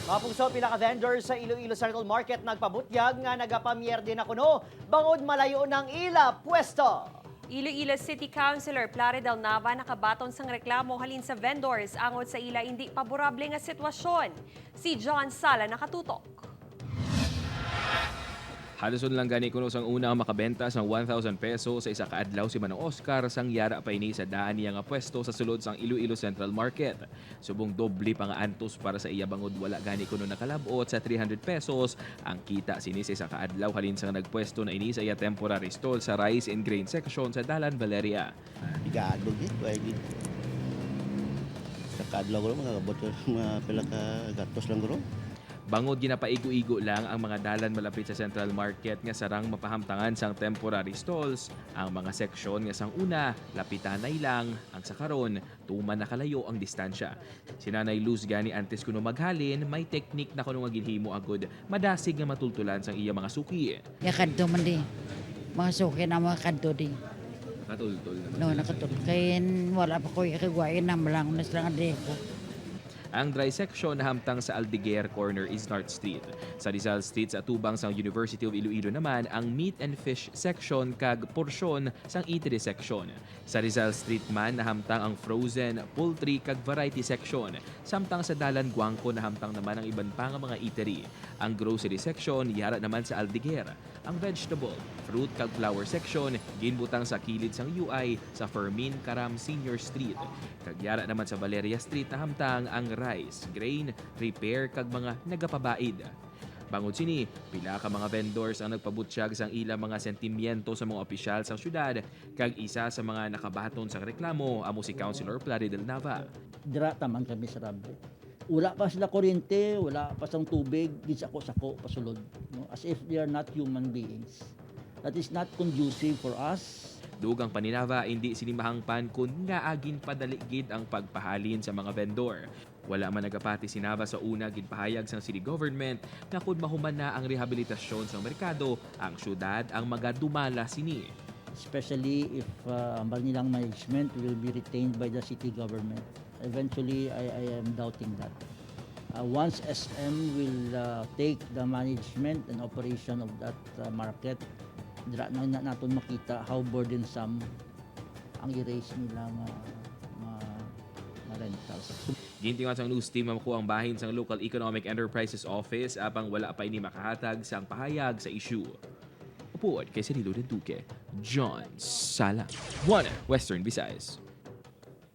Mapugso pila ka vendor sa Iloilo Central Market nagpabutyag nga nagapamierde na kuno bangod malayo ng ila pwesto. Iloilo City Councilor Plari Del Nava nakabaton sang reklamo halin sa vendors angod sa ila hindi paborable nga sitwasyon. Si John Sala nakatutok. Haluson lang gani kuno sang una ang makabenta sang 1,000 peso sa isa ka adlaw si Manong Oscar sang yara pa ini sa daan niya nga pwesto sa sulod sang Iloilo Central Market. Subong doble pa nga antos para sa iya bangod wala gani kuno nakalabot sa 300 pesos ang kita sini sa isa ka adlaw halin sang nagpwesto na ini sa iya temporary stall sa rice and grain section sa Dalan Valeria. Igado gid, way gid. Sa kadlaw ko mga kabot mga pila ka gatos lang guro. Bangod ginapaigo-igo lang ang mga dalan malapit sa Central Market nga sarang mapahamtangan sang temporary stalls. Ang mga seksyon nga sang una, lapitanay lang, ang sa karon, tuman nakalayo ang distansya. Si Nanay Luz gani antes kuno maghalin, may teknik na kuno nga ginhimo agud, madasig nga matultulan sang iya mga suki. Ya kadto man di. Mga suki na mga kadto di. Katultol naman. No, nakatul. Kaya wala pa ko ikagawain na malang na silang ko. Ang dry section nahamtang sa Aldiguer Corner, Isnart Street. Sa Rizal Street sa atubang sang University of Iloilo naman ang meat and fish section kag porsyon sang eatery section. Sa Rizal Street man nahamtang ang frozen, poultry kag variety section. Samtang sa Dalan Guangco nahamtang naman ang iban pa nga mga eatery. Ang grocery section yara naman sa Aldiguer. Ang vegetable, fruit kag flower section ginbutang sa kilid sang UI sa Fermin Caram Senior Street. Kag yara naman sa Valeria Street nahamtang ang rice, grain, repair kag mga nagapabaid. Bangod sini, pila ka mga vendors ang nagpabutsyag sang ilang mga sentimiento sa mga opisyal sa syudad kag isa sa mga nakabaton sa reklamo amo si Councilor Plari Del Nava. Dira taman kami miserable. Wala pa sila kuryente, wala pa sang tubig, di sako-sako pasulod. No? As if they are not human beings. That is not conducive for us. Dugang paninava, hindi sinimahangpan kung nga agin padaligid ang pagpahalin sa mga vendor. Wala man nagapati si Nava sa una ginpahayag sang city government na kung mahuman na ang rehabilitasyon sa merkado, ang syudad ang magadumala sini. Especially if ang nilang management will be retained by the city government. Eventually, I am doubting that. Once SM will take the management and operation of that market, dira na natin makita how burdensome ang i-raise nilang rentals. Gintingan sang news team mamako ang bahin sang Local Economic Enterprises Office apang wala pa ini makahatag sang pahayag sa issue. Upuod kay Cirilo Duque, John Sala, One Western Visayas.